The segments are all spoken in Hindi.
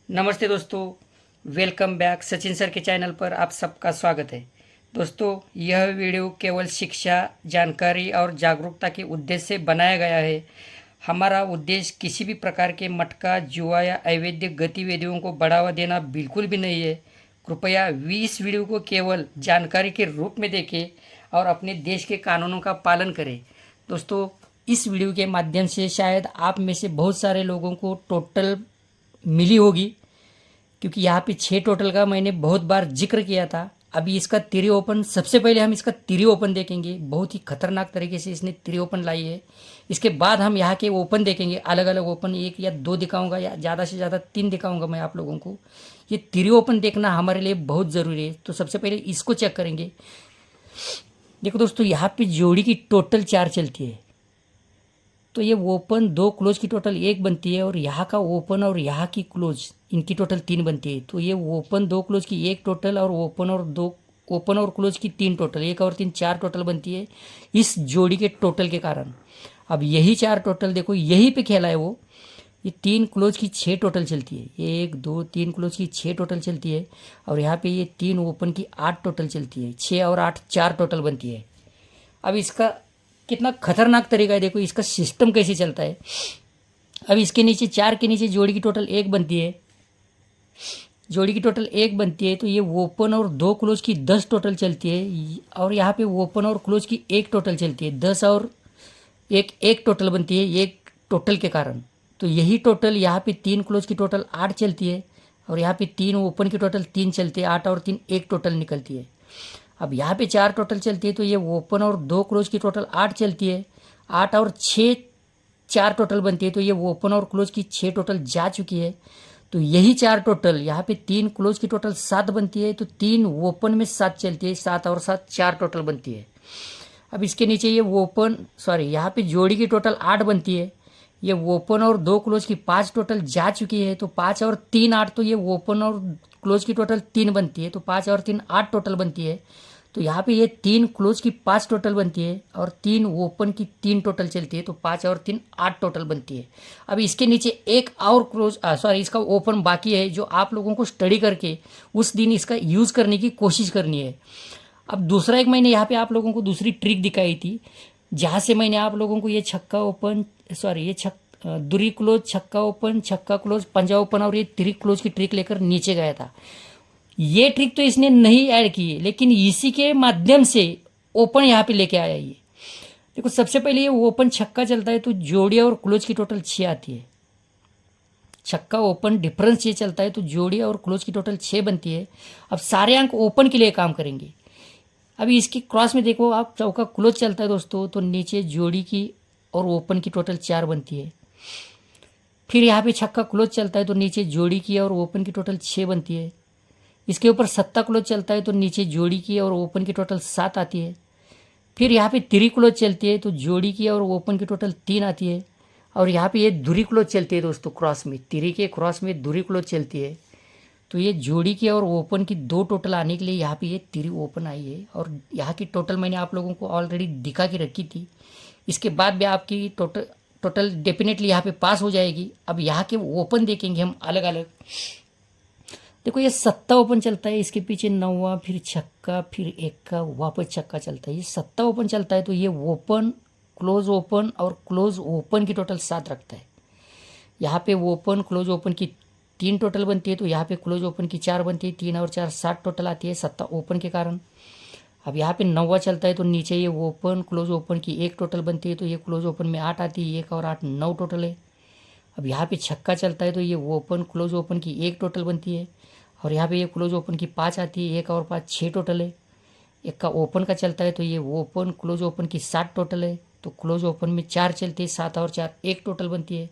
नमस्ते दोस्तों, वेलकम बैक सचिन सर के चैनल पर आप सबका स्वागत है। दोस्तों, यह वीडियो केवल शिक्षा, जानकारी और जागरूकता के उद्देश्य से बनाया गया है। हमारा उद्देश्य किसी भी प्रकार के मटका, जुआ या अवैध गतिविधियों को बढ़ावा देना बिल्कुल भी नहीं है। कृपया इस वीडियो को केवल जानकारी के रूप में देखें और अपने देश के कानूनों का पालन करें। दोस्तों, इस वीडियो के माध्यम से शायद आप में से बहुत सारे लोगों को टोटल मिली होगी, क्योंकि यहाँ पे 6 टोटल का मैंने बहुत बार जिक्र किया था। अभी इसका तिरी ओपन, सबसे पहले हम इसका तिरी ओपन देखेंगे। बहुत ही खतरनाक तरीके से इसने तिरी ओपन लाई है। इसके बाद हम यहाँ के ओपन देखेंगे, अलग अलग ओपन, 1 या 2 दिखाऊंगा या ज़्यादा से ज़्यादा 3 दिखाऊंगा मैं आप लोगों को। ये तिरी ओपन देखना हमारे लिए बहुत ज़रूरी है। तो सबसे पहले इसको चेक करेंगे। देखो दोस्तों, यहाँ पे जोड़ी की टोटल 4 चलती है, तो ये ओपन 2 क्लोज की टोटल 1 बनती है, और यहाँ का ओपन और यहाँ की क्लोज इनकी टोटल 3 बनती है। तो ये ओपन 2 क्लोज की 1 टोटल और ओपन और क्लोज की 3 टोटल, 1 और 3 4 टोटल बनती है इस जोड़ी के टोटल के कारण। अब यही 4 टोटल देखो, यहीं पे खेला है वो। ये 3 क्लोज की 6 टोटल चलती है, 1 2 3 क्लोज की 6 टोटल चलती है, और यहाँ पे ये 3 ओपन की 8 टोटल चलती है। 6 और 8 4 टोटल बनती है। अब इसका कितना खतरनाक तरीका है, देखो इसका सिस्टम कैसे चलता है। अब इसके नीचे 4 के नीचे जोड़ी की टोटल 1 बनती है, जोड़ी की टोटल 1 बनती है, तो ये ओपन और 2 क्लोज की 10 टोटल चलती है, और यहाँ पे ओपन और क्लोज की 1 टोटल चलती है। 10 और 1 टोटल बनती है 1 टोटल के कारण। तो यही टोटल यहाँ पे 3 क्लोज की टोटल 8 चलती है, और यहाँ पे 3 ओपन की टोटल 3 चलती है। 8 और 3 1 टोटल निकलती है। अब यहाँ पे 4 टोटल चलती है, तो ये ओपन और 2 क्लोज की टोटल 8 चलती है। 8 और 6 4 टोटल बनती है, तो ये ओपन और क्लोज की 6 टोटल जा चुकी है। तो यही 4 टोटल यहाँ पे 3 क्लोज की टोटल 7 बनती है, तो 3 ओपन में 7 चलती है। 7 और 7 4 टोटल बनती है। अब इसके नीचे ये यहाँ पे जोड़ी की टोटल 8 बनती है। ये ओपन और 2 क्लोज की 5 टोटल जा चुकी है, तो 5 और 3 8, तो ये ओपन और क्लोज की टोटल 3 बनती है, तो 5 और 3 8 टोटल बनती है। तो यहाँ पे ये 3 क्लोज की 5 टोटल बनती है, और 3 ओपन की 3 टोटल चलती है, तो 5 और 3 8 टोटल बनती है। अब इसके नीचे एक और इसका ओपन बाकी है, जो आप लोगों को स्टडी करके उस दिन इसका यूज़ करने की कोशिश करनी है। अब दूसरा एक मैंने यहाँ पे आप लोगों को दूसरी ट्रिक दिखाई थी, जहाँ से मैंने आप लोगों को ये छक्का ओपन दुरी क्लोज, छक्का ओपन, छक्का क्लोज, पंजा ओपन और ये तिरी क्लोज की ट्रिक लेकर नीचे गया था। ये ट्रिक तो इसने नहीं ऐड की है, लेकिन इसी के माध्यम से ओपन यहाँ पे लेके आया ये। देखो, सबसे पहले ये ओपन छक्का चलता है, तो जोड़ी और क्लोज की टोटल 6 आती है। छक्का ओपन डिफरेंस ये चलता है, तो जोड़ी और क्लोज की टोटल 6 बनती है। अब सारे अंक ओपन के लिए काम करेंगे। अभी इसकी क्रॉस में देखो आप, चौका क्लोज चलता है दोस्तों, तो नीचे जोड़ी की और ओपन की टोटल 4 बनती है। फिर यहाँ पे छक्का क्लोज चलता है, तो नीचे जोड़ी की और ओपन की टोटल 6 बनती है। इसके ऊपर सत्ता क्लोज चलता है, तो नीचे जोड़ी की और ओपन की टोटल 7 आती है। फिर यहाँ पे तिरी क्लोज चलती है, तो जोड़ी की और ओपन की टोटल 3 आती है। और यहाँ पे ये धुरी क्लोज चलती है दोस्तों, क्रॉस में, तिरी के क्रॉस में धुरी क्लोज चलती है। तो ये जोड़ी की और ओपन की 2 टोटल आने के लिए यहाँ पे ये तिरी ओपन आई है, और यहाँ की टोटल मैंने आप लोगों को ऑलरेडी दिखा के रखी थी। इसके बाद भी आपकी टोटल डेफिनेटली यहाँ पे पास हो जाएगी। अब यहाँ के ओपन देखेंगे हम अलग अलग। देखो, ये सत्ता ओपन चलता है, इसके पीछे 9वां, फिर छक्का, फिर 1 का वापस छक्का चलता है। ये सत्ता ओपन चलता है, तो ये ओपन और क्लोज ओपन की टोटल 7 रखता है। यहाँ पे ओपन क्लोज ओपन की 3 टोटल बनती है, तो यहाँ पे क्लोज ओपन की 4 बनती है। 3 और 4 7 टोटल आती है सत्ता ओपन के कारण। अब यहाँ पे 9वां चलता है, तो नीचे ये ओपन क्लोज ओपन की 1 टोटल बनती है, तो ये क्लोज ओपन में 8 आती है। 1 और 8 9 टोटल है। अब यहाँ पे छक्का चलता है, तो ये ओपन क्लोज ओपन की 1 टोटल बनती है, और यहाँ पे ये क्लोज ओपन की 5 आती है। 1 और 5 6 टोटल है। 1 का ओपन का चलता है, तो ये ओपन क्लोज ओपन की 7 टोटल है, तो क्लोज ओपन में 4 चलती है। 7 और 4 1 टोटल बनती है।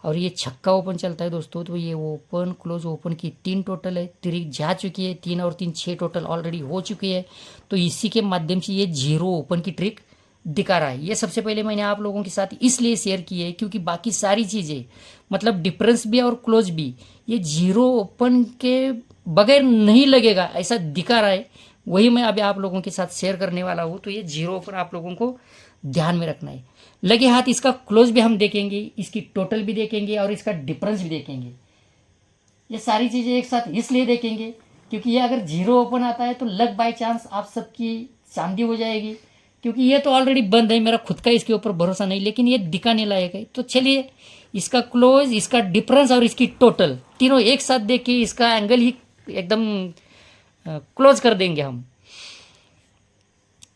और ये छक्का ओपन चलता है दोस्तों, तो ये ओपन क्लोज ओपन की 3 टोटल है। तिरी जा चुकी है, 3 और 3 6 टोटल ऑलरेडी हो चुकी है। तो इसी के माध्यम से ये 0 ओपन की ट्रिक दिखा रहा है। ये सबसे पहले मैंने आप लोगों के साथ इसलिए शेयर की है, क्योंकि बाकी सारी चीज़ें, मतलब डिफरेंस भी और क्लोज भी, ये 0 ओपन के बगैर नहीं लगेगा, ऐसा दिखा रहा है। वही मैं अभी आप लोगों के साथ शेयर करने वाला हूँ। तो ये 0 ओपन आप लोगों को ध्यान में रखना है। लगे हाथ इसका क्लोज भी हम देखेंगे, इसकी टोटल भी देखेंगे, और इसका डिफरेंस भी देखेंगे। ये सारी चीज़ें एक साथ इसलिए देखेंगे क्योंकि ये अगर जीरो ओपन आता है तो लक बाय चांस आप सबकी चांदी हो जाएगी, क्योंकि ये तो ऑलरेडी बंद है, मेरा खुद का इसके ऊपर भरोसा नहीं, लेकिन ये दिखाने लायक है। तो चलिए इसका क्लोज, इसका डिफरेंस और इसकी टोटल तीनों एक साथ देख के इसका एंगल ही एकदम क्लोज कर देंगे हम।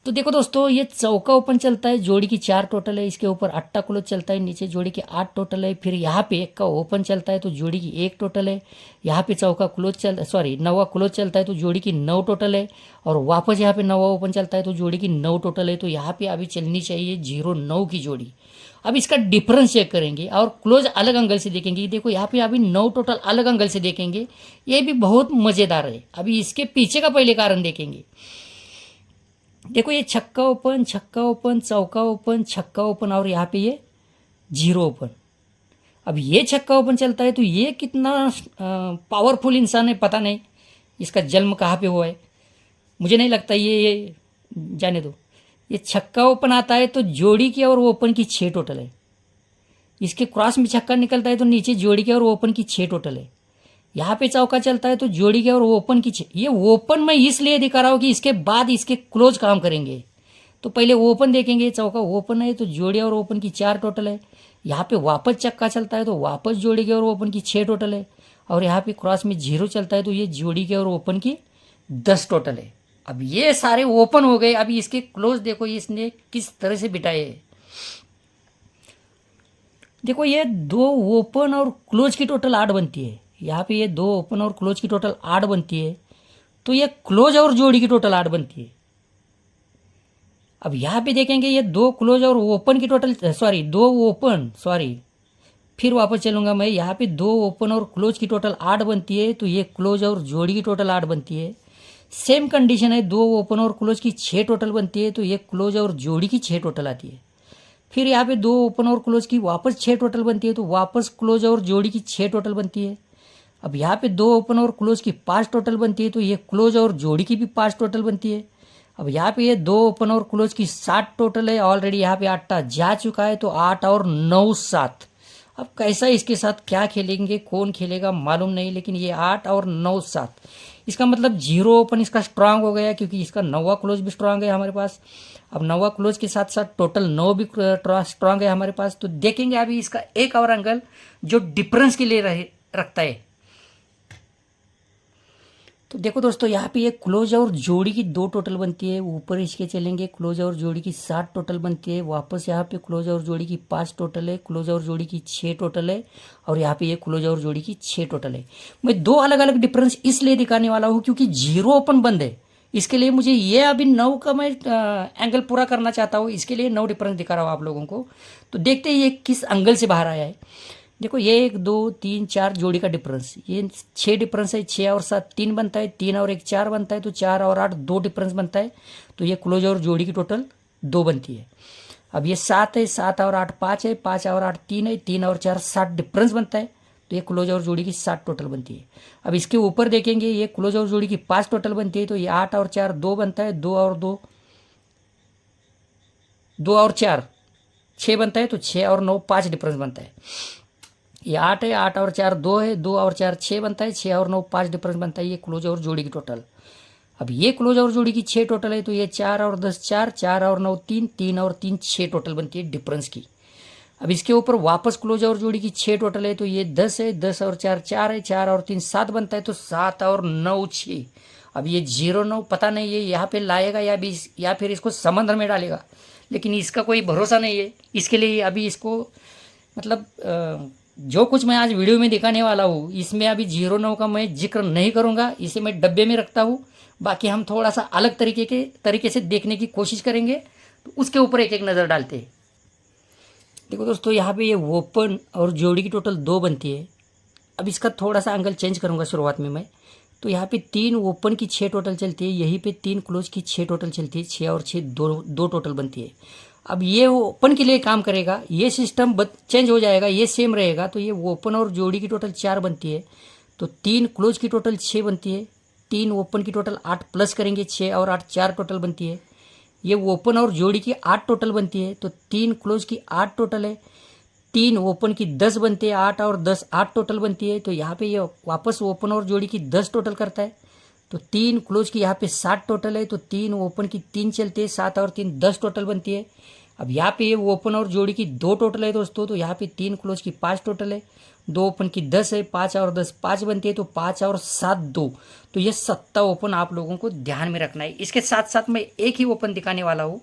तो देखो दोस्तों, ये चौका ओपन चलता है, जोड़ी की 4 टोटल है, इसके ऊपर अट्टा क्लोज चलता है, नीचे जोड़ी की 8 टोटल है। फिर यहाँ पे एक का ओपन चलता है तो जोड़ी की 1 टोटल है। यहाँ पे चौका क्लोज नवा क्लोज चलता है तो जोड़ी की 9 टोटल है। और वापस यहाँ पे नवा ओपन चलता है तो जोड़ी की 9 टोटल है। तो यहाँ पे अभी चलनी चाहिए 0-9 की जोड़ी। अब इसका डिफरेंस चेक करेंगे और क्लोज अलग एंगल से देखेंगे। देखो यहाँ पे अभी 9 टोटल अलग एंगल से देखेंगे, ये भी बहुत मज़ेदार है। अभी इसके पीछे का पहले कारण देखेंगे। देखो ये छक्का ओपन, छक्का ओपन, चौका ओपन, छक्का ओपन और यहाँ पे ये 0 ओपन। अब ये छक्का ओपन चलता है तो ये कितना पावरफुल इंसान है पता नहीं, इसका जन्म कहाँ पे हुआ है मुझे नहीं लगता। ये जाने दो। ये छक्का ओपन आता है तो जोड़ी की और ओपन की 6 टोटल है। इसके क्रॉस में छक्का निकलता है तो नीचे जोड़ी की और ओपन की 6 टोटल है। यहाँ पे चौका चलता है तो जोड़ी के और ओपन की 6। ये ओपन मैं इसलिए दिखा रहा हूँ कि इसके बाद इसके क्लोज काम करेंगे। तो पहले ओपन देखेंगे, चौका ओपन है तो जोड़ी और ओपन की 4 टोटल है। यहाँ पे वापस चक्का चलता है तो वापस जोड़ी के और ओपन की 6 टोटल है। और यहाँ पे क्रॉस में 0 चलता है तो ये जोड़ी के और ओपन की 10 टोटल है। अब ये सारे ओपन हो गए। अभी इसके क्लोज देखो इसने किस तरह से बिठाए है। देखो ये 2 ओपन और क्लोज की टोटल 8 बनती है। यहाँ पे ये 2 ओपन और क्लोज की टोटल 8 बनती है तो ये क्लोज और जोड़ी की टोटल 8 बनती है। अब यहाँ पे देखेंगे ये 2 क्लोज और ओपन की टोटल 2 ओपन फिर वापस चलूँगा मैं। यहाँ पे 2 ओपन और क्लोज की टोटल 8 बनती है तो ये क्लोज और जोड़ी की टोटल 8 बनती है। सेम कंडीशन है, 2 ओपन और क्लोज की 6 टोटल बनती है तो ये क्लोज और जोड़ी की 6 टोटल आती है। फिर यहाँ पे 2 ओपन और क्लोज की वापस 6 टोटल बनती है तो वापस क्लोज और जोड़ी की 6 टोटल बनती है। अब यहाँ पे 2 ओपन और क्लोज की 5 टोटल बनती है तो ये क्लोज और जोड़ी की भी 5 टोटल बनती है। अब यहाँ पे ये 2 ओपन और क्लोज की 7 टोटल है। ऑलरेडी यहाँ पे 8 जा चुका है तो 8 और 9 7। अब कैसा इसके साथ क्या खेलेंगे, कौन खेलेगा मालूम नहीं, लेकिन ये 8 और 9 7 इसका मतलब 0 ओपन इसका स्ट्रांग हो गया क्योंकि इसका 9वां क्लोज भी स्ट्रांग है हमारे पास। अब 9वां क्लोज के साथ साथ टोटल 9 भी स्ट्रांग है हमारे पास। तो देखेंगे अभी इसका एक और एंगल जो डिफरेंस के लिए रखता है। तो देखो दोस्तों, यहाँ पे ये क्लोज और जोड़ी की 2 टोटल बनती है। ऊपर इसके चलेंगे, क्लोज और जोड़ी की 7 टोटल बनती है। वापस यहाँ पे क्लोज और जोड़ी की 5 टोटल है, क्लोज और जोड़ी की 6 टोटल है। और यहाँ पे ये क्लोज और जोड़ी की 6 टोटल है। मैं 2 अलग अलग डिफरेंस इसलिए दिखाने वाला हूँ क्योंकि 0 ओपन बंद है। इसके लिए मुझे ये अभी 9 का मैं एंगल पूरा करना चाहता हूँ, इसके लिए 9 डिफरेंस दिखा रहा हूँ आप लोगों को। तो देखते हैं ये किस एंगल से बाहर आया है। देखो ये 1 2 3 4 जोड़ी का डिफरेंस, ये 6 डिफरेंस है। 6 और 7 3 बनता है, 3 और 1 4 बनता है तो 4 और 8 2 डिफरेंस बनता है। तो ये क्लोज और जोड़ी की टोटल 2 बनती है। अब ये 7 है, 7 और 8 5 है, 5 और 8 3 है, 3 और 4 7 डिफरेंस बनता है तो ये क्लोज और जोड़ी की 7 टोटल बनती है। अब इसके ऊपर देखेंगे, ये क्लोज और जोड़ी की 5 टोटल बनती है तो ये 8 और 4 2 बनता है, 2 और 4 6 बनता है तो 6 और 9 5 डिफरेंस बनता है। ये 8 है, 8 और 4 2 है, 2 और 4 6 बनता है, 6 और 9 5 डिफरेंस बनता है। ये क्लोज और जोड़ी की टोटल। अब ये क्लोज और जोड़ी की 6 टोटल है तो ये 4 और 10 4, 4 और 9 3, 3 और 3 6 टोटल बनती है डिफरेंस की। अब इसके ऊपर वापस क्लोज और जोड़ी की 6 टोटल है तो ये 10 है, 10 और 4 4 है, 4 और 3 7 बनता है तो 7 और 9 6। अब ये 0 9 पता नहीं ये यहाँ पे लाएगा या फिर इसको समंदर में डालेगा, लेकिन इसका कोई भरोसा नहीं है। इसके लिए अभी इसको मतलब जो कुछ मैं आज वीडियो में दिखाने वाला हूँ इसमें अभी 0 9 का मैं जिक्र नहीं करूँगा, इसे मैं डब्बे में रखता हूँ। बाकी हम थोड़ा सा अलग तरीके से देखने की कोशिश करेंगे, तो उसके ऊपर एक एक नज़र डालते हैं। देखो दोस्तों, यहाँ पे ये ओपन और जोड़ी की टोटल 2 बनती है। अब इसका थोड़ा सा एंगल चेंज करूँगा शुरुआत में मैं। तो यहाँ पे 3 ओपन की 6 टोटल चलती है, यहीं पे 3 क्लोज की 6 टोटल चलती है, 6 और 6 2 टोटल बनती है। अब ये ओपन के लिए काम करेगा, ये सिस्टम चेंज हो जाएगा, ये सेम रहेगा तो ये ओपन और जोड़ी की टोटल 4 बनती है तो 3 क्लोज की टोटल 6 बनती है, 3 ओपन की टोटल 8 प्लस करेंगे 6 और 8 4 टोटल बनती है। ये ओपन और जोड़ी की 8 टोटल बनती है तो 3 क्लोज की 8 टोटल है, 3 ओपन की 10 बनती है, 8 और 10 8 टोटल बनती है। तो यहाँ पे ये वापस ओपन और जोड़ी की 10 टोटल करता है। तो 3 क्लोज की यहाँ पे 7 टोटल है। तो 3 ओपन की 3 चलती है, 7 और 3 10 टोटल बनती है। अब यहाँ पे ये ओपन और जोड़ी की 2 टोटल है दोस्तों। तो यहाँ पे 3 क्लोज की 5 टोटल है, 2 ओपन की 10 है, 5 और 10 5 बनती है। तो 5 और 7 2। तो ये 7 ओपन आप लोगों को ध्यान में रखना है। इसके साथ साथ मैं एक ही ओपन दिखाने वाला हूँ,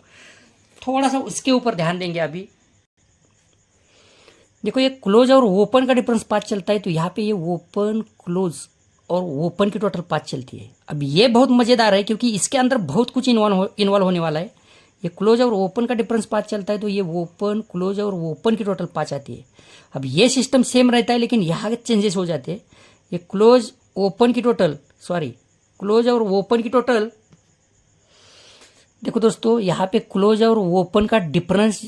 थोड़ा सा उसके ऊपर ध्यान देंगे। अभी देखो ये क्लोज और ओपन का डिफरेंस 5 चलता है। तो यहाँ पे ये ओपन क्लोज और ओपन की टोटल 5 चलती है। अब ये बहुत मज़ेदार है क्योंकि इसके अंदर बहुत कुछ इन्वॉल्व होने वाला है। ये क्लोज और ओपन का डिफरेंस 5 चलता है। तो ये ओपन क्लोज और ओपन की टोटल 5 आती है। अब ये सिस्टम सेम रहता है लेकिन यहाँ के चेंजेस हो जाते हैं। ये क्लोज ओपन की टोटल क्लोज और ओपन की टोटल, देखो दोस्तों यहाँ पे क्लोज और ओपन का डिफरेंस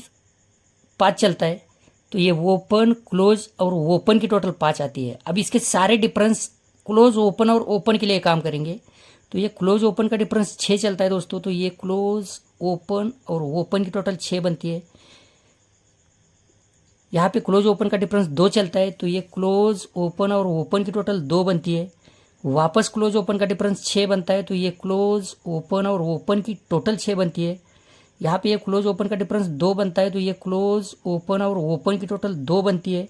5 चलता है। तो ये ओपन क्लोज और ओपन की टोटल 5 आती है। अब इसके सारे डिफरेंस क्लोज ओपन और ओपन के लिए काम करेंगे। तो ये क्लोज ओपन का डिफरेंस 6 चलता है दोस्तों। तो ये क्लोज ओपन और ओपन की टोटल 6 बनती है। यहाँ पे क्लोज ओपन का डिफरेंस 2 चलता है। तो ये क्लोज ओपन और ओपन की टोटल 2 बनती है। वापस क्लोज ओपन का डिफरेंस 6 बनता है। तो ये क्लोज ओपन और ओपन की टोटल 6 बनती है। यहाँ पे ये क्लोज ओपन का डिफरेंस 2 बनता है। तो ये क्लोज ओपन और ओपन की टोटल 2 बनती है।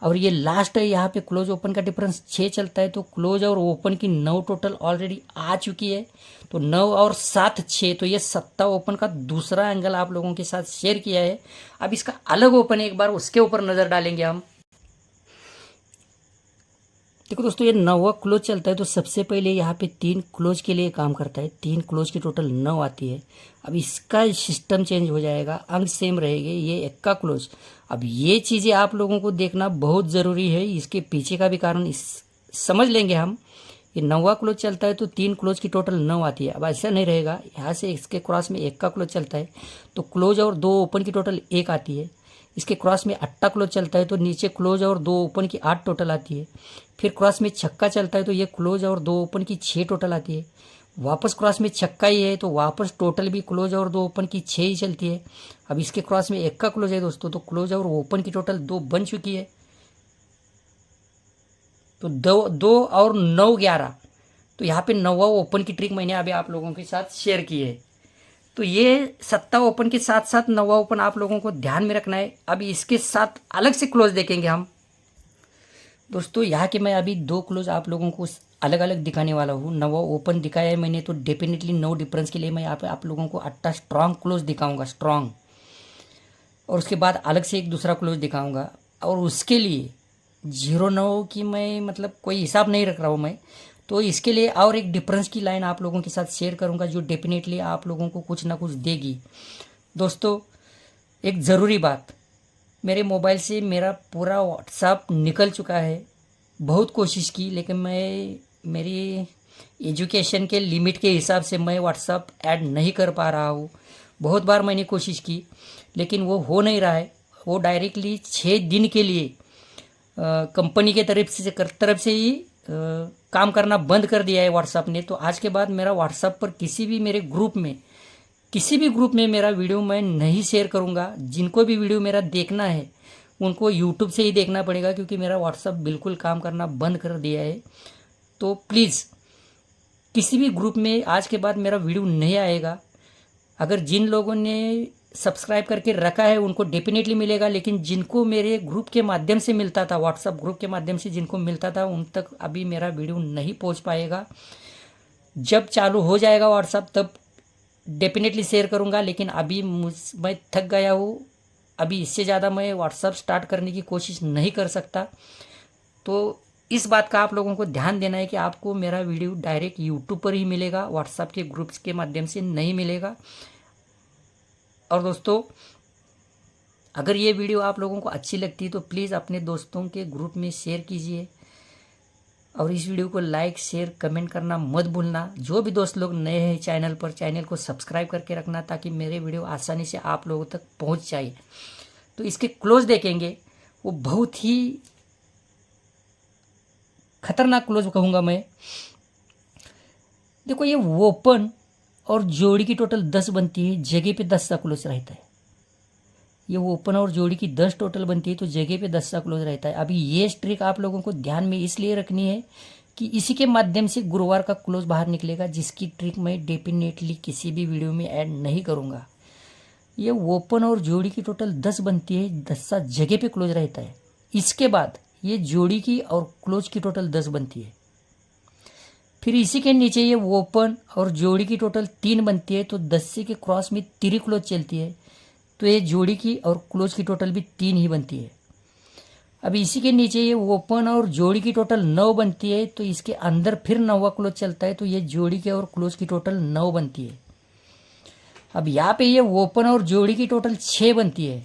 और ये लास्ट है, यहाँ पे क्लोज ओपन का डिफरेंस 6 चलता है। तो क्लोज और ओपन की 9 टोटल ऑलरेडी आ चुकी है। तो 9 और 7 6। तो ये 7 ओपन का दूसरा एंगल आप लोगों के साथ शेयर किया है। अब इसका अलग ओपन है, एक बार उसके ऊपर नज़र डालेंगे हम। देखो दोस्तों ये 9वां क्लोज चलता है। तो सबसे पहले यहाँ पे 3 क्लोज के लिए काम करता है। 3 क्लोज की टोटल 9 आती है। अब इसका सिस्टम चेंज हो जाएगा, अंक सेम रहेंगे। ये एक्का क्लोज। अब ये चीज़ें आप लोगों को देखना बहुत ज़रूरी है। इसके पीछे का भी कारण समझ लेंगे हम। ये 9वां क्लोज चलता है तो 3 क्लोज की टोटल 9 आती है। अब ऐसा नहीं रहेगा, यहाँ से इसके क्रॉस में एक्का क्लोज चलता है तो क्लोज और 2 ओपन की टोटल 1 आती है। इसके क्रॉस में अट्टा क्लोज चलता है तो नीचे क्लोज और 2 ओपन की 8 टोटल आती है। फिर क्रॉस में छक्का चलता है तो ये क्लोज और 2 ओपन की 6 टोटल आती है। वापस क्रॉस में छक्का ही है तो वापस टोटल भी क्लोज और 2 ओपन की 6 ही चलती है। अब इसके क्रॉस में एक का क्लोज है दोस्तों, तो क्लोज और ओपन की टोटल 2 बन चुकी है। तो 2 और 9 11। तो यहाँ पे 9वां ओपन की ट्रिक मैंने अभी आप लोगों के साथ शेयर की है। तो ये 7 ओपन के साथ साथ 9वां ओपन आप लोगों को ध्यान में रखना है। अब इसके साथ अलग से क्लोज देखेंगे हम दोस्तों। यहाँ के मैं अभी 2 क्लोज आप लोगों को अलग अलग दिखाने वाला हूँ। 9वां ओपन दिखाया है मैंने, तो डेफिनेटली नो डिफरेंस के लिए मैं यहाँ पे आप लोगों को 8 स्ट्रांग क्लोज दिखाऊंगा, स्ट्रांग। और उसके बाद अलग से एक दूसरा क्लोज दिखाऊंगा। और उसके लिए 0 9 की मैं मतलब कोई हिसाब नहीं रख रहा हूँ मैं। तो इसके लिए और एक डिफरेंस की लाइन आप लोगों के साथ शेयर करूंगा जो डेफिनेटली आप लोगों को कुछ ना कुछ देगी। दोस्तों एक ज़रूरी बात, मेरे मोबाइल से मेरा पूरा व्हाट्सअप निकल चुका है। बहुत कोशिश की लेकिन मैं मेरी एजुकेशन के लिमिट के हिसाब से मैं व्हाट्सअप ऐड नहीं कर पा रहा हूँ। बहुत बार मैंने कोशिश की लेकिन वो हो नहीं रहा है। वो डायरेक्टली 6 दिन के लिए कंपनी के तरफ से ही काम करना बंद कर दिया है व्हाट्सअप ने। तो आज के बाद मेरा व्हाट्सअप पर किसी भी ग्रुप में मेरा वीडियो मैं नहीं शेयर करूंगा। जिनको भी वीडियो मेरा देखना है उनको यूट्यूब से ही देखना पड़ेगा क्योंकि मेरा व्हाट्सअप बिल्कुल काम करना बंद कर दिया है। तो प्लीज़ किसी भी ग्रुप में आज के बाद मेरा वीडियो नहीं आएगा। अगर जिन लोगों ने सब्सक्राइब करके रखा है उनको डेफिनेटली मिलेगा, लेकिन जिनको मेरे ग्रुप के माध्यम से मिलता था, व्हाट्सअप ग्रुप के माध्यम से जिनको मिलता था, उन तक अभी मेरा वीडियो नहीं पहुंच पाएगा। जब चालू हो जाएगा व्हाट्सअप तब डेफिनेटली शेयर करूंगा। लेकिन अभी मैं थक गया हूँ, अभी इससे ज़्यादा मैं व्हाट्सअप स्टार्ट करने की कोशिश नहीं कर सकता। तो इस बात का आप लोगों को ध्यान देना है कि आपको मेरा वीडियो डायरेक्ट यूट्यूब पर ही मिलेगा, व्हाट्सअप के ग्रुप्स के माध्यम से नहीं मिलेगा। और दोस्तों अगर ये वीडियो आप लोगों को अच्छी लगती है तो प्लीज़ अपने दोस्तों के ग्रुप में शेयर कीजिए और इस वीडियो को लाइक शेयर कमेंट करना मत भूलना। जो भी दोस्त लोग नए हैं चैनल पर, चैनल को सब्सक्राइब करके रखना ताकि मेरे वीडियो आसानी से आप लोगों तक पहुंच जाए। तो इसके क्लोज देखेंगे, वो बहुत ही खतरनाक क्लोज कहूँगा मैं। देखो ये ओपन और जोड़ी की टोटल 10 बनती है, जगह पे 10 का क्लोज रहता है। ये ओपन और जोड़ी की 10 टोटल बनती है तो जगह पे 10 सा क्लोज रहता है। अभी ये ट्रिक आप लोगों को ध्यान में इसलिए रखनी है कि इसी के माध्यम से गुरुवार का क्लोज बाहर निकलेगा, जिसकी ट्रिक मैं डेफिनेटली किसी भी वीडियो में ऐड नहीं करूँगा। ये ओपन और जोड़ी की टोटल 10 बनती है, 10 सा जगह पे क्लोज रहता है। इसके बाद ये जोड़ी की और क्लोज की टोटल 10 बनती है। फिर इसी के नीचे ये ओपन और जोड़ी की टोटल 3 बनती है तो 10 से के क्रॉस में 3 क्लोज चलती है, तो ये जोड़ी की और क्लोज की टोटल भी 3 ही बनती है। अब इसी के नीचे ये ओपन और जोड़ी की टोटल 9 बनती है तो इसके अंदर फिर 9वां क्लोज चलता है तो ये जोड़ी की और क्लोज की टोटल 9 बनती है। अब यहाँ पे ये ओपन और जोड़ी की टोटल 6 बनती है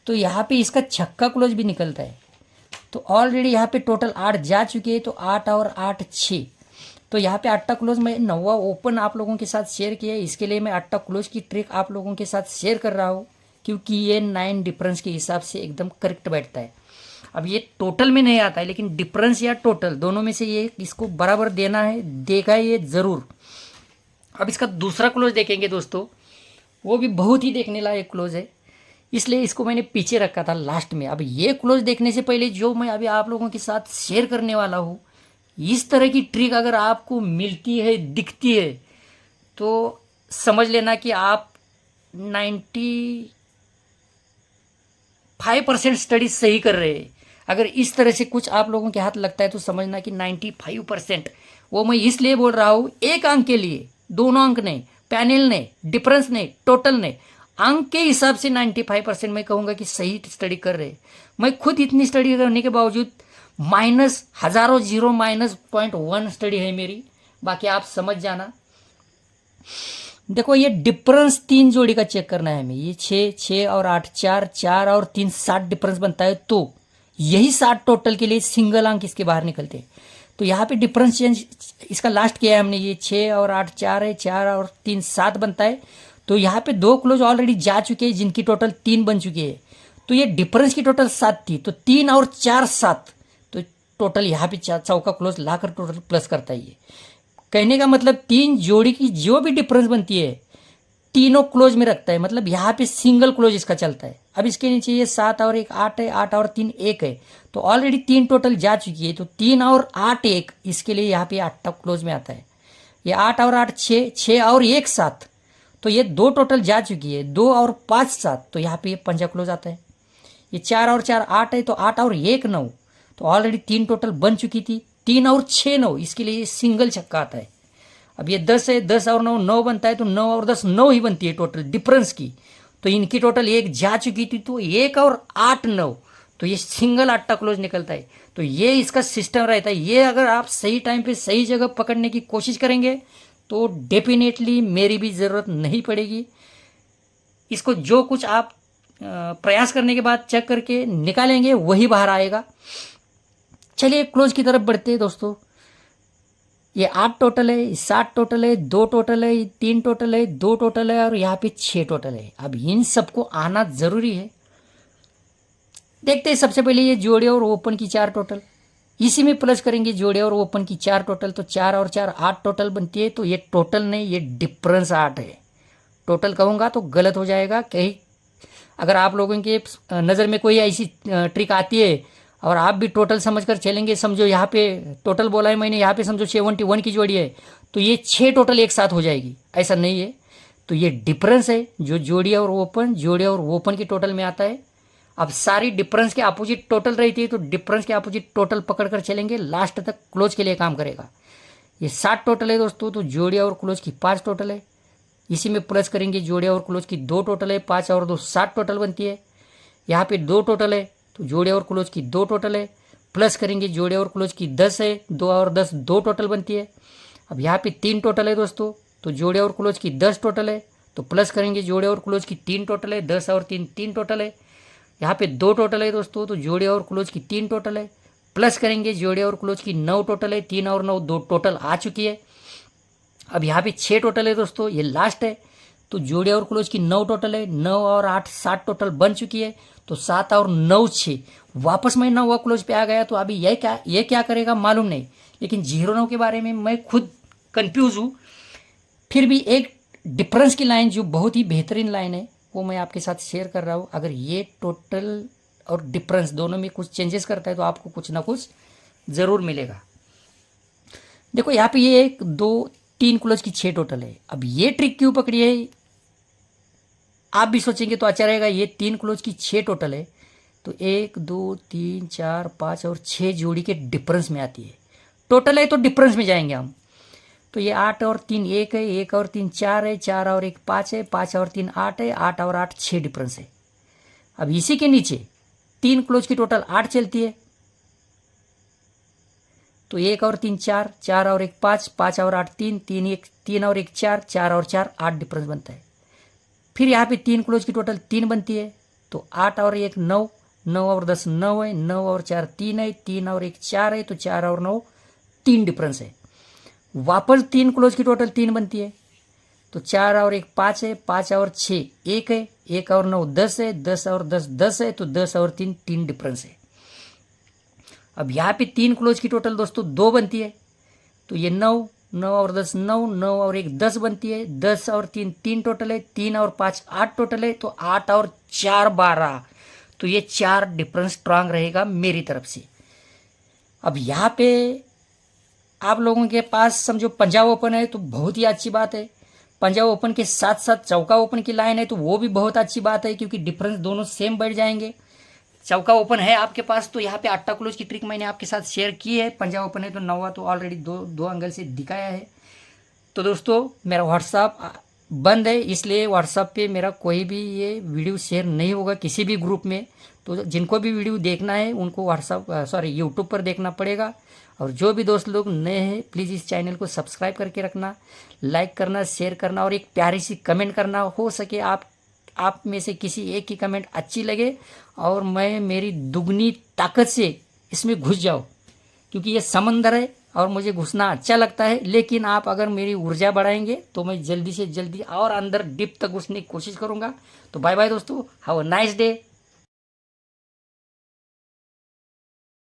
तो यहाँ पे इसका छक्का क्लोज भी निकलता है। तो ऑलरेडी यहाँ पे टोटल 8 जा चुके हैं तो 8 और 8 6, तो यहाँ पे 8 क्लोज मैं 9वां ओपन आप लोगों के साथ शेयर किया है। इसके लिए मैं 8 क्लोज की ट्रिक आप लोगों के साथ शेयर कर रहा हूँ क्योंकि ये 9 डिफरेंस के हिसाब से एकदम करेक्ट बैठता है। अब ये टोटल में नहीं आता है लेकिन डिफरेंस या टोटल दोनों में से ये इसको बराबर देना है, देगा ये ज़रूर। अब इसका दूसरा क्लोज देखेंगे दोस्तों, वो भी बहुत ही देखने लायक क्लोज है, इसलिए इसको मैंने पीछे रखा था लास्ट में। अब ये क्लोज देखने से पहले जो मैं अभी आप लोगों के साथ शेयर करने वाला हूँ, इस तरह की ट्रिक अगर आपको मिलती है, दिखती है, तो समझ लेना कि आप 95% स्टडी सही कर रहे हैं। अगर इस तरह से कुछ आप लोगों के हाथ लगता है तो समझना कि 95%। वो मैं इसलिए बोल रहा हूँ, एक अंक के लिए, दोनों अंक नहीं, पैनल नहीं, डिफरेंस नहीं, टोटल नहीं, अंक के हिसाब से 95% मैं कहूँगा कि सही स्टडी कर रहे। मैं खुद इतनी स्टडी करने के बावजूद माइनस हज़ारों जीरो -0.1 स्टडी है मेरी। बाकी आप समझ जाना। देखो ये डिफरेंस 3 जोड़ी का चेक करना है हमें। ये 6 6 और 8 4 4 और 3 7 डिफरेंस बनता है तो यही 7 टोटल के लिए सिंगल अंक इसके बाहर निकलते हैं। तो यहाँ पे डिफरेंस चेंज इसका लास्ट किया है हमने। ये 6 और 8 4 है, 4 और 3 7 बनता है। तो यहाँ पे 2 क्लोज ऑलरेडी जा चुके हैं जिनकी टोटल 3 बन चुकी है। तो ये डिफरेंस की टोटल 7 थी तो 3 और 4 7, तो टोटल यहाँ पे चौका क्लोज लाकर टोटल प्लस करता है। ये कहने का मतलब 3 जोड़ी की जो भी डिफरेंस बनती है तीनों क्लोज में रखता है, मतलब यहाँ पे सिंगल क्लोज इसका चलता है। अब इसके नीचे ये 7 और 1 8 है, 8 और 3 1 है, तो ऑलरेडी 3 टोटल जा चुकी है। तो 3 और 8 1 इसके लिए यहाँ पे 8 क्लोज में आता है। ये 8 और 8 6 6 और 1 7, तो ये 2 टोटल जा चुकी है। 2 और 5 7, तो यहाँ पे ये पंजा क्लोज आता है। ये 4 और 4 8 है तो 8 और 1 9, तो ऑलरेडी 3 टोटल बन चुकी थी। 3 और 6 9, इसके लिए ये सिंगल छक्का आता है। अब ये 10 है, 10 और 9 9 बनता है तो 9 और 10 9 ही बनती है टोटल डिफरेंस की। तो इनकी टोटल 1 जा चुकी थी तो 1 और 8 9, तो ये सिंगल 8 क्लोज निकलता है। तो ये इसका सिस्टम रहता है। ये अगर आप सही टाइम पे सही जगह पकड़ने की कोशिश करेंगे तो डेफिनेटली मेरी भी ज़रूरत नहीं पड़ेगी। इसको जो कुछ आप प्रयास करने के बाद चेक करके निकालेंगे वही बाहर आएगा। चलिए क्लोज की तरफ बढ़ते हैं दोस्तों। ये 8 टोटल है, 7 टोटल है, 2 टोटल है, 3 टोटल है, 2 टोटल है और यहाँ पे 6 टोटल है। अब इन सबको आना ज़रूरी है। देखते हैं सबसे पहले ये जोड़े और ओपन की 4 टोटल, इसी में प्लस करेंगे जोड़े और ओपन की 4 टोटल, तो 4 और 4 8 टोटल बनती है। तो ये टोटल नहीं, ये डिफरेंस 8 है। टोटल कहूँगा तो गलत हो जाएगा। कहीं अगर आप लोगों के नज़र में कोई ऐसी ट्रिक आती है और आप भी टोटल समझकर चलेंगे, समझो यहाँ पे टोटल बोला है मैंने, यहाँ पे समझो 71 की जोड़ी है तो ये 6 टोटल एक साथ हो जाएगी, ऐसा नहीं है। तो ये डिफरेंस है जो जोड़ी और ओपन, जोड़े और ओपन की टोटल में आता है। अब सारी डिफरेंस के अपोजिट टोटल रहती है तो डिफरेंस के अपोजिट टोटल पकड़कर चलेंगे, लास्ट तक क्लोज के लिए काम करेगा। ये 7 टोटल है दोस्तों, तो जोड़े और क्लोज की 5 टोटल है। इसी में प्लस करेंगे जोड़े और क्लोज की 2 टोटल है, 5 और 2 7 टोटल बनती है। यहाँ पे 2 टोटल है तो जोड़े और क्लोज की 2 टोटल है, प्लस करेंगे जोड़े और क्लोज की 10 है, 2 और 10 2 टोटल बनती है। अब यहाँ पे 3 टोटल है दोस्तों, तो जोड़े और क्लोज की 10 टोटल है, तो प्लस करेंगे जोड़े और क्लोज की 3 टोटल है, 10 और 3 3 टोटल है। यहाँ पे 2 टोटल है दोस्तों, तो जोड़े और क्लोज की 3 टोटल है, प्लस करेंगे जोड़े और क्लोज की 9 टोटल है, 3 और 9 2 टोटल आ चुकी है। अब यहाँ पे 6 टोटल है दोस्तों, ये लास्ट है, तो जोड़े और क्लोज की 9 टोटल है, 9 और 8 7 टोटल बन चुकी है। तो 7 और 9 6, वापस मैं 9वां क्लोज पे आ गया। तो अभी ये क्या करेगा मालूम नहीं, लेकिन 0 9 के बारे में मैं खुद कंफ्यूज हूँ। फिर भी एक डिफरेंस की लाइन जो बहुत ही बेहतरीन लाइन है, वो मैं आपके साथ शेयर कर रहा हूँ। अगर ये टोटल और डिफरेंस दोनों में कुछ चेंजेस करता है तो आपको कुछ ना कुछ ज़रूर मिलेगा। देखो यहाँ पे ये 1 2 3 क्लोज की 6 टोटल है। अब ये ट्रिक क्यों पकड़ी है आप भी सोचेंगे तो अच्छा रहेगा। ये 3 क्लोज की 6 टोटल है तो 1 2 3 4 5 और 6 जोड़ी के डिफरेंस में आती है। टोटल है तो डिफरेंस में जाएंगे हम। तो ये 8 और 3 1 है, 1 और 3 4 है, 4 और 1 5 है, 5 और 3 8 है, 8 और 8 6 डिफरेंस है। अब इसी के नीचे 3 क्लोज की टोटल 8 चलती है तो 1 और 3 4, 4 और 1 5, 5 और 8 3, 3 और 1 4, 4 और 4 8 डिफरेंस बनता है। फिर यहाँ पे 3 क्लोज की टोटल 3 बनती है तो 8 और 1 9, 9 और 10 9 है, 9 और 4 3 है, 3 और 1 4 है तो 4 और 9 3 डिफरेंस है। वापस 3 क्लोज की टोटल 3 बनती है तो 4 और 1 5 है, 5 और 6 1 है, 1 और 9 10 है, 10 और 10 10 है तो 10 और 3 3 डिफरेंस है। अब यहाँ पे 3 क्लोज की टोटल दोस्तों 2 बनती है तो ये 9 9 और 10 9, 9 और 1 10 बनती है, 10 और 3 3 टोटल है, 3 और 5 8 टोटल है तो 8 और 4 12 तो ये 4 डिफरेंस स्ट्रांग रहेगा मेरी तरफ से। अब यहाँ पे आप लोगों के पास समझो पंजाब ओपन है तो बहुत ही अच्छी बात है। पंजाब ओपन के साथ साथ चौका ओपन की लाइन है तो वो भी बहुत अच्छी बात है क्योंकि डिफरेंस दोनों सेम बढ़ जाएंगे। चौका ओपन है आपके पास तो यहाँ पे 8 क्लोज की ट्रिक मैंने आपके साथ शेयर की है। पंजाब ओपन है तो 9 तो ऑलरेडी दो एंगल से दिखाया है। तो दोस्तों मेरा व्हाट्सअप बंद है इसलिए व्हाट्सअप पे मेरा कोई भी ये वीडियो शेयर नहीं होगा किसी भी ग्रुप में। तो जिनको भी वीडियो देखना है उनको यूट्यूब पर देखना पड़ेगा। और जो भी दोस्त लोग नए हैं प्लीज़ इस चैनल को सब्सक्राइब करके रखना, लाइक करना, शेयर करना और एक प्यारी सी कमेंट करना। हो सके आप में से किसी एक की कमेंट अच्छी लगे और मैं मेरी दुगनी ताकत से इसमें घुस जाऊँ क्योंकि ये समंदर है और मुझे घुसना अच्छा लगता है। लेकिन आप अगर मेरी ऊर्जा बढ़ाएंगे तो मैं जल्दी से जल्दी और अंदर डीप तक घुसने की कोशिश करूँगा। तो बाय बाय दोस्तों, हैव अ नाइस डे।